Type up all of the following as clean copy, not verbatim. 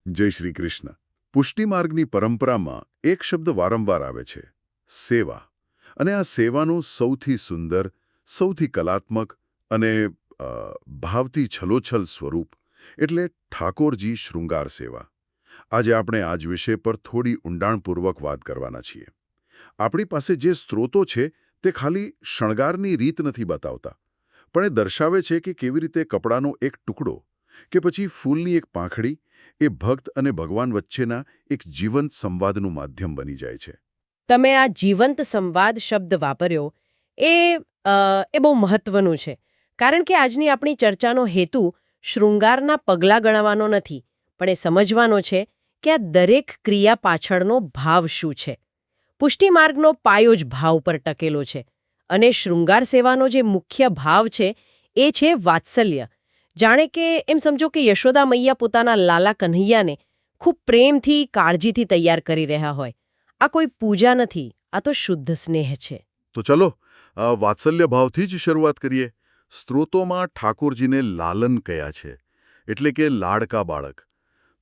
જય શ્રી કૃષ્ણ. પુષ્ટિમાર્ગની પરંપરામાં એક શબ્દ વારંવાર આવે છે, સેવા. અને આ સેવાનું સૌથી સુંદર, સૌથી કલાત્મક અને ભાવથી છલોછલ સ્વરૂપ એટલે ઠાકોરજી શૃંગાર સેવા. આજે આપણે આ જ વિષય પર થોડી ઊંડાણપૂર્વક વાત કરવાના છીએ. આપણી પાસે જે સ્ત્રોતો છે તે ખાલી શણગારની રીત નથી બતાવતા, પણ એ દર્શાવે છે કે કેવી રીતે કપડાનો એક ટુકડો કે પછી ફૂલની એક પાંખડી એ ભક્ત અને ભગવાન વચ્ચેના એક જીવંત સંવાદનું માધ્યમ બની જાય છે. તમે આ જીવંત સંવાદ શબ્દ વાપર્યો એ બહુ મહત્વનું છે, કારણ કે આજની આપણી ચર્ચાનો હેતુ શૃંગારના પગલાં ગણવાનો નથી, પણ એ સમજવાનો છે કે આ દરેક ક્રિયા પાછળનો ભાવ શું છે. પુષ્ટિમાર્ગનો પાયો જ ભાવ પર ટકેલો છે, અને શૃંગાર સેવાનો જે મુખ્ય ભાવ છે એ છે વાત્સલ્ય. જાણે કે એમ સમજો કે યશોદા મૈયા પોતાના લાલા કન્હૈયાને ખૂબ પ્રેમથી, કાળજીથી તૈયાર કરી રહ્યા હોય. આ કોઈ પૂજા નથી, આ તો શુદ્ધ સ્નેહ છે. તો ચલો વાત્સલ્ય ભાવથી જ શરૂઆત કરીએ. સ્ત્રોતોમાં ઠાકોરજીને લાલન કયા છે, એટલે કે લાડકા બાળક.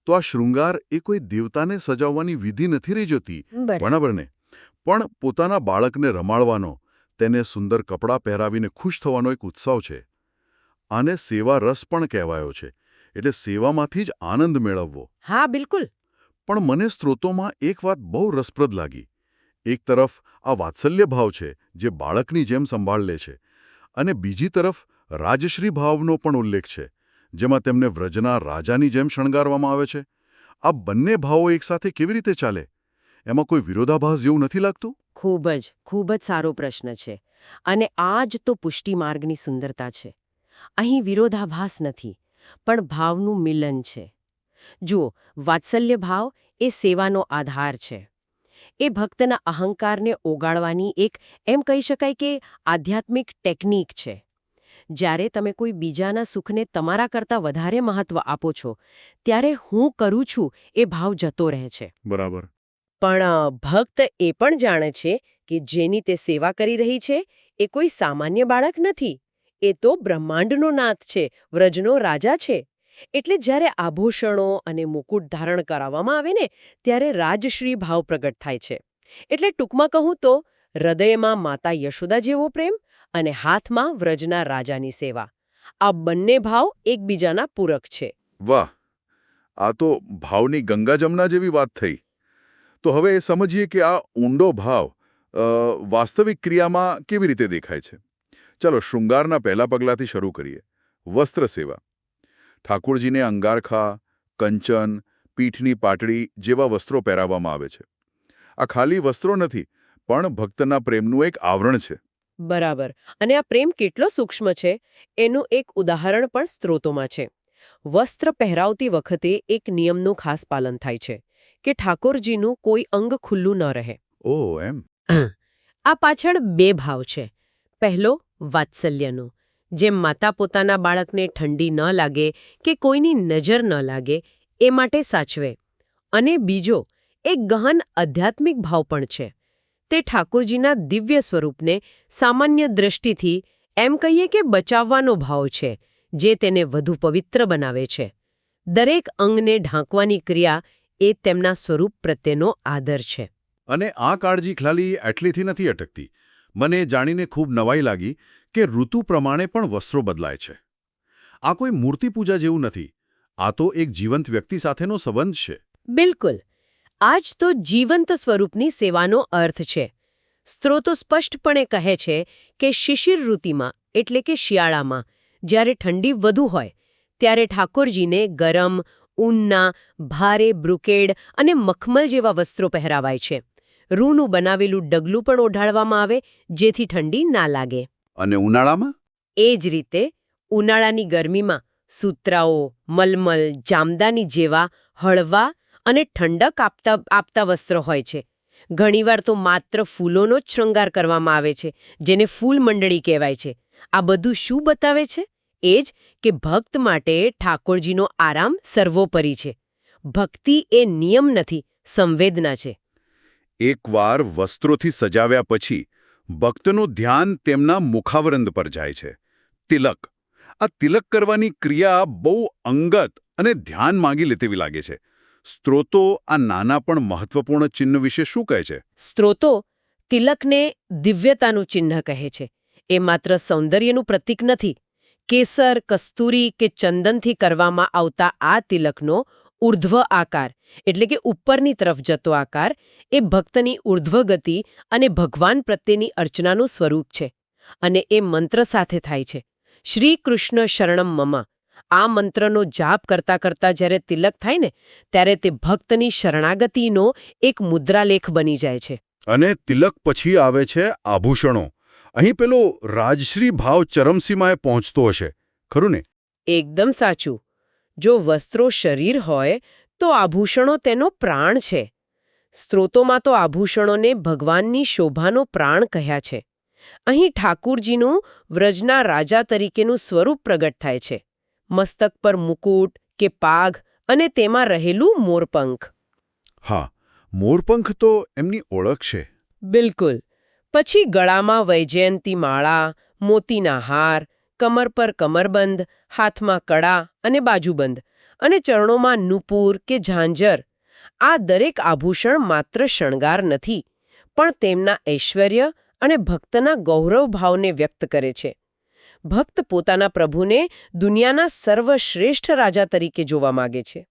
તો આ શૃંગાર એ કોઈ દેવતાને સજાવવાની વિધિ નથી રહી જતી, બરાબર ને? પણ પોતાના બાળકને રમાડવાનો, તેને સુંદર કપડાં પહેરાવીને ખુશ થવાનો એક ઉત્સવ છે. આને સેવા રસ પણ કહેવાયો છે, એટલે સેવામાંથી જ આનંદ મેળવવો. હા, બિલકુલ. પણ મને સ્ત્રોતોમાં એક વાત બહુ રસપ્રદ લાગી. એક તરફ આ વાત્સલ્ય ભાવ છે જે બાળકની જેમ સંભાળ લે છે, અને બીજી તરફ રાજશ્રી ભાવનો પણ ઉલ્લેખ છે, જેમાં તેમને વ્રજના રાજાની જેમ શણગારવામાં આવે છે. આ બંને ભાવો એકસાથે કેવી રીતે ચાલે? એમાં કોઈ વિરોધાભાસ જેવું નથી લાગતું? ખૂબ જ સારો પ્રશ્ન છે, અને આ જ તો પુષ્ટિમાર્ગની સુંદરતા છે. અહીં વિરોધાભાસ નથી, પણ ભાવનું મિલન છે. જુઓ, વાત્સલ્ય ભાવ એ સેવાનો આધાર છે. એ ભક્તના અહંકારને ઓગાળવાની એક, એમ કહી શકાય કે, આધ્યાત્મિક ટેકનિક છે. જ્યારે તમે કોઈ બીજાના સુખને તમારા કરતાં વધારે મહત્વ આપો છો, ત્યારે હું કરું છું એ ભાવ જતો રહે છે. બરાબર. પણ ભક્ત એ પણ જાણે છે કે જેની તે સેવા કરી રહી છે એ કોઈ સામાન્ય બાળક નથી. એ તો બ્રહ્માંડનો નાથ છે, વ્રજનો રાજા છે. એટલે જ્યારે આભૂષણો અને મુકુટ ધારણ કરાવવામાં આવે ને, ત્યારે રાજશ્રી ભાવ પ્રગટ થાય છે. એટલે ટૂંકમાં કહું તો, હૃદયમાં માતા યશોદા જેવો પ્રેમ અને હાથમાં વ્રજના રાજાની સેવા. આ બંને ભાવ એકબીજાના પૂરક છે. વાહ! આ તો ભાવની ગંગા જમના જેવી વાત થઈ. તો હવે એ સમજીએ કે આ ઊંડો ભાવ વાસ્તવિક ક્રિયામાં કેવી રીતે દેખાય છે. ચાલો શૃંગારના પહેલા પગલાંથી શરૂ કરીએ. વસ્ત્ર સેવા. ઠાકોરજીને અંગારખા, કંચન, પીઠની પાટડી જેવા વસ્ત્રો પહેરાવવામાં આવે છે. આ ખાલી વસ્ત્રો નથી, પણ ભક્તના પ્રેમનું એક આવરણ છે. બરાબર. અને આ પ્રેમ કેટલો સૂક્ષ્મ છે એનું એક ઉદાહરણ પણ સ્ત્રોતોમાં છે. વસ્ત્ર પહેરાવતી વખતે એક નિયમનું ખાસ પાલન થાય છે કે ઠાકોરજીનું કોઈ અંગ ખુલ્લું ન રહે. ઓહ, એમ? આ પાછળ બે ભાવ છે. પહેલો, વાત્સલ્યનો. જેમ માતા પોતાના બાળકને ઠંડી ન લાગે કે કોઈની નજર ન લાગે એ માટે સાચવે. અને બીજો, એક ગહન આધ્યાત્મિક ભાવ પણ છે. તે ઠાકોરજીના દિવ્ય સ્વરૂપને સામાન્ય દ્રષ્ટિથી, એમ કહીએ કે, બચાવવાનો ભાવ છે, જે તેને વધુ પવિત્ર બનાવે છે. દરેક અંગને ઢાંકવાની ક્રિયા એ તેમના સ્વરૂપ પ્રત્યેનો આદર છે. અને આ કાળજી ખાલી એટલીથી નથી અટકતી. મને જાણીને ખૂબ નવાઈ લાગી કે ઋતુ પ્રમાણે પણ વસ્ત્રો બદલાય છે. આ કોઈ મૂર્તિ પૂજા જેવું નથી. આ તો એક જીવંત વ્યક્તિ સાથેનો સંબંધ છે. બિલકુલ. આ જ તો જીવંત સ્વરૂપની સેવાનો અર્થ છે. સ્ત્રોતો સ્પષ્ટપણે કહે છે કે શિશિર ઋતુમાં, એટલે કે શિયાળામાં, જ્યારે ઠંડી વધુ હોય, ત્યારે ઠાકોરજીને ગરમ, ઊનના, ભારે બ્રુકેડ અને મખમલ જેવા વસ્ત્રો પહેરાવાય છે. રૂનું બનાવેલું ડગલું પણ ઓઢાડવામાં આવે, જેથી ઠંડી ના લાગે. અને ઉનાળામાં? એ જ રીતે ઉનાળાની ગરમીમાં સૂતરાઓ, મલમલ, જામદાની જેવા હળવા અને ઠંડક આપતા વસ્ત્રો હોય છે. ઘણીવાર તો માત્ર ફૂલોનો જ શૃંગાર કરવામાં આવે છે, જેને ફૂલ મંડળી કહેવાય છે. આ બધું શું બતાવે છે? એ જ કે ભક્ત માટે ઠાકોરજીનો આરામ સર્વોપરી છે. ભક્તિ એ નિયમ નથી, સંવેદના છે. એકવાર વસ્ત્રોથી સજાવ્યા પછી ભક્તનું ધ્યાન તેમના મુખાવરંદ પર જાય છે. તિલક. આ તિલક કરવાની ક્રિયા બહુ અંગત અને ધ્યાન માંગી લે તેવી લાગે છે. સ્ત્રોતો આ નાના પણ મહત્વપૂર્ણ ચિહ્ન વિશે શું કહે છે? સ્ત્રોતો તિલકને દિવ્યતાનું ચિહ્ન કહે છે. એ માત્ર સૌંદર્યનું પ્રતીક નથી. કેસર, કસ્તુરી કે ચંદનથી કરવામાં આવતા આ તિલકનો ઉર્ધ્વ આકાર એટલે કે ઉપરની તરફ જતો આકાર એ ભક્તની ઉર્ધ્વ ગતિ અને ભગવાન પ્રત્યેની અર્ચનાનું સ્વરૂપ છે. અને એ મંત્ર સાથે થાય છે. શ્રી કૃષ્ણ શરણમ મમ. આ મંત્રનો જાપ કરતા કરતા જ્યારે તિલક થાય ને ત્યારે તે ભક્તની શરણાગતિનો એક મુદ્રાલેખ બની જાય છે. અને તિલક પછી આવે છે આભૂષણો. અહીં પેલો રાજશ્રી ભાવ ચરમસીમાએ પહોંચતો હશે, ખરું ને? એકદમ સાચું. જો વસ્ત્રો શરીર હોય તો આભૂષણો તેનો પ્રાણ છે. સ્ત્રોતોમાં તો આભૂષણોને ભગવાનની શોભાનો પ્રાણ કહ્યા છે. અહીં ઠાકુરજીનું વ્રજના રાજા તરીકેનું સ્વરૂપ પ્રગટ થાય છે. મસ્તક પર મુકુટ કે પાઘ અને તેમાં રહેલું મોરપંખ. હા, મોરપંખ તો એમની ઓળખ છે. બિલકુલ. પછી ગળામાં વૈજયંતી માળા, મોતીના હાર, કમર પર કમરબંધ, હાથમાં કડા અને બાજુબંધ, અને ચરણોમાં નુપુર કે ઝાંઝર. આ દરેક આભૂષણ માત્ર શણગાર નથી, પણ તેમના ઐશ્વર્ય અને ભક્તના ગૌરવ ભાવને વ્યક્ત કરે છે. ભક્ત પોતાના પ્રભુને દુનિયાના સર્વશ્રેષ્ઠ રાજા તરીકે જોવા માગે છે.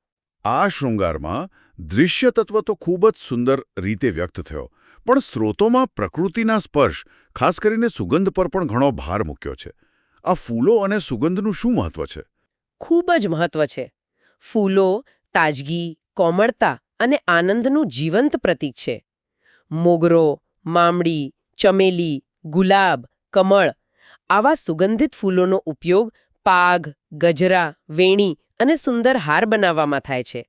આ શૃંગારમાં દૃશ્ય તત્વ તો ખૂબ જ સુંદર રીતે વ્યક્ત થયો, પણ સ્ત્રોતોમાં પ્રકૃતિના સ્પર્શ, ખાસ કરીને સુગંધ પર પણ ઘણો ભાર મૂક્યો છે. આ ફૂલો અને સુગંધનું શું મહત્વ છે? ખૂબ જ મહત્વ છે. ફૂલો તાજગી, કોમળતા અને આનંદનું જીવંત પ્રતીક છે. મોગરો, મામડી, ચમેલી, ગુલાબ, કમળ આવા સુગંધિત ફૂલોનો ઉપયોગ પાઘ, ગજરા, વેણી અને સુંદર હાર બનાવવામાં થાય છે.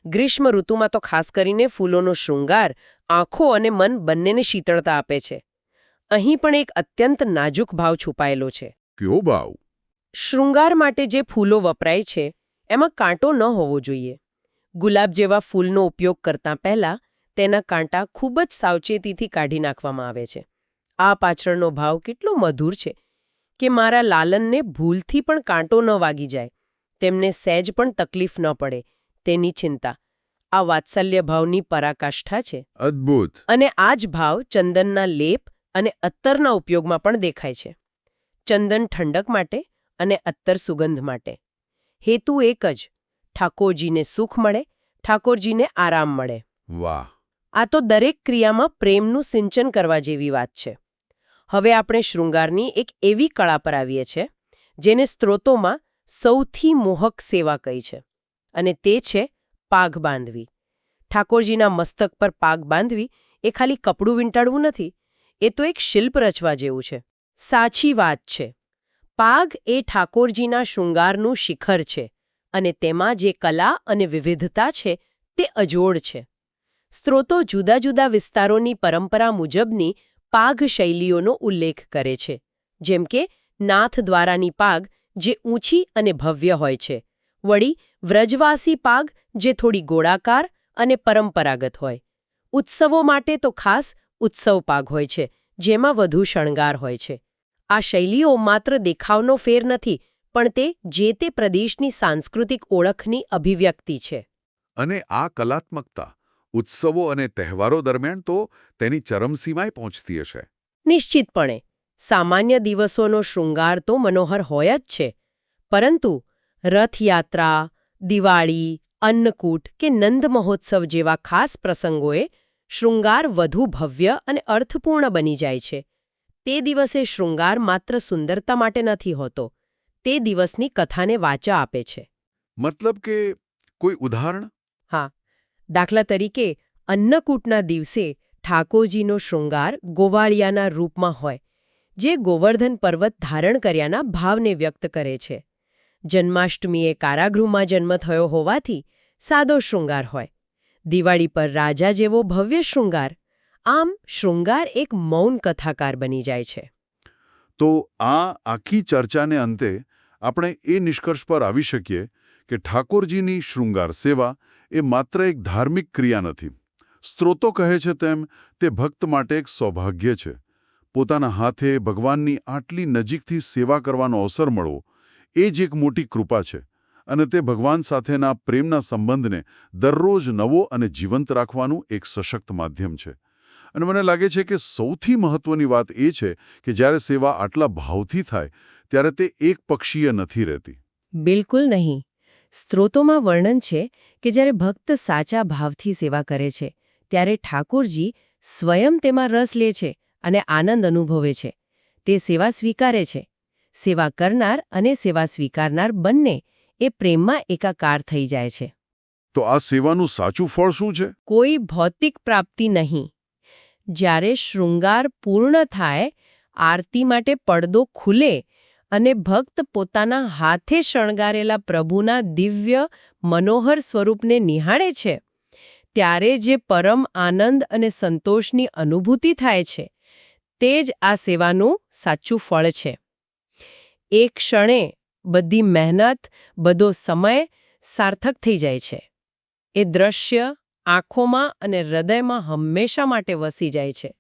ગ્રીષ્મ ઋતુમાં તો ખાસ કરીને ફૂલોનો શૃંગાર આંખો અને મન બંનેને શીતળતા આપે છે. અહીં પણ એક અત્યંત નાજુક ભાવ છુપાયેલો છે. કયો ભાવ? શૃંગાર માટે જે ફૂલો વપરાય છે એમાં કાંટો ન હોવો જોઈએ. ગુલાબ જેવા ફૂલનો ઉપયોગ કરતાં પહેલા તેના કાંટા ખૂબ જ સાવચેતીથી કાઢી નાખવામાં આવે છે. આ પાછળનો ભાવ કેટલો મધુર છે કે મારા લાલનને ભૂલથી પણ કાંટો ન વાગી જાય, તેમને સહેજ પણ તકલીફ ન પડે તેની ચિંતા. આ વાત્સલ્ય ભાવની પરાકાષ્ઠા છે. અદ્ભુત. અને આ જ ભાવ ચંદનના લેપ અને અત્તરના ઉપયોગમાં પણ દેખાય છે. ચંદન ઠંડક માટે અને અત્તર સુગંધ માટે. હેતુ એક જ, ઠાકોરજીને સુખ મળે, ઠાકોરજીને આરામ મળે. વાહ! આ તો દરેક ક્રિયામાં પ્રેમનું સિંચન કરવા જેવી વાત છે. હવે આપણે શૃંગારની એક એવી કળા પર આવીએ છીએ જેને સ્ત્રોતોમાં સૌથી મોહક સેવા કહી છે, અને તે છે પાઘ બાંધવી. ઠાકોરજીના મસ્તક પર પાઘ બાંધવી એ ખાલી કપડું વીંટાળવું નથી, એ તો એક શિલ્પ રચવા જેવું છે. સાચી વાત છે. પાઘ એ ઠાકોરજીના શૃંગારનું શિખર છે, અને તેમાં જે કલા અને વિવિધતા છે તે અજોડ છે. સ્ત્રોતો જુદા જુદા વિસ્તારોની પરંપરા મુજબની પાઘ શૈલીઓનો ઉલ્લેખ કરે છે, જેમ કે નાથદ્વારાની પાઘ જે ઊંચી અને ભવ્ય હોય છે, વળી વ્રજવાસી પાઘ જે થોડી ગોળાકાર અને પરંપરાગત હોય. ઉત્સવો માટે તો ખાસ ઉત્સવ પાઘ હોય છે, જેમાં વધુ શણગાર હોય છે. આ શૈલીઓ માત્ર દેખાવનો ફેર નથી, પણ તે જે તે પ્રદેશની સાંસ્કૃતિક ઓળખની અભિવ્યક્તિ છે. અને આ કલાત્મકતા ઉત્સવો અને તહેવારો દરમિયાન તો તેની ચરમસીમાએ પહોંચતી હશે. નિશ્ચિતપણે. સામાન્ય દિવસોનો શૃંગાર તો મનોહર હોય જ છે, પરંતુ રથયાત્રા, દિવાળી, અન્નકૂટ કે નંદ મહોત્સવ જેવા ખાસ પ્રસંગોએ શૃંગાર વધુ ભવ્ય અને અર્થપૂર્ણ બની જાય છે. તે દિવસે શૃંગાર માત્ર સુંદરતા માટે નથી હોતો, તે દિવસની કથાને વાચા આપે છે. મતલબ કે કોઈ ઉદાહરણ? હા, દાખલા તરીકે અન્નકૂટના દિવસે ઠાકોરજીનો શૃંગાર ગોવાળિયાના રૂપમાં હોય, જે ગોવર્ધન પર્વત ધારણ કર્યાના ભાવને વ્યક્ત કરે છે. જન્માષ્ટમીએ કારાગૃહમાં જન્મ થયો હોવાથી સાદો શૃંગાર હોય. દિવાળી પર રાજા જેવો ભવ્ય શૃંગાર. આમ શૃંગાર એક મૌન કથાકાર બની જાય છે. તો આ આખી ચર્ચાને અંતે આપણે એ નિષ્કર્ષ પર આવી શકીએ કે ઠાકોરજીની શૃંગાર સેવા એ માત્ર એક ધાર્મિક ક્રિયા નથી. સ્ત્રોતો કહે છે તેમ તે ભક્ત માટે એક સૌભાગ્ય છે. પોતાના હાથે ભગવાનની આટલી નજીકથી સેવા કરવાનો અવસર મળવો એ જ એક મોટી કૃપા છે. અને તે ભગવાન સાથેના પ્રેમના સંબંધને દરરોજ નવો અને જીવંત રાખવાનું એક સશક્ત માધ્યમ છે. અને મને લાગે છે કે સૌથી મહત્વની વાત એ છે કે જ્યારે સેવા આટલા ભાવથી થાય ત્યારે તે એકપક્ષીય નથી રહેતી. બિલકુલ નહીં. સ્ત્રોતોમાં વર્ણન છે કે જ્યારે ભક્ત સાચા ભાવથી સેવા કરે છે ત્યારે ઠાકોરજી સ્વયં તેમાં રસ લે છે અને આનંદ અનુભવે છે. તે સેવા સ્વીકારે છે. સેવા કરનાર અને સેવા સ્વીકારનાર બંને એ પ્રેમમાં એકાકાર થઈ જાય છે. તો આ સેવાનું સાચું ફળ શું છે? કોઈ ભૌતિક પ્રાપ્તિ નહીં. જ્યારે શૃંગાર પૂર્ણ થાય, આરતી માટે પડદો ખુલે અને ભક્ત પોતાના હાથે શણગારેલા પ્રભુના દિવ્ય મનોહર સ્વરૂપને નિહાળે છે, ત્યારે જે પરમ આનંદ અને સંતોષની અનુભૂતિ થાય છે, તે જ આ સેવાનું સાચું ફળ છે. એક ક્ષણે બધી મહેનત, બધો સમય સાર્થક થઈ જાય છે. એ દ્રશ્ય આંખોમાં અને હૃદયમાં હંમેશા માટે વસી જાય છે.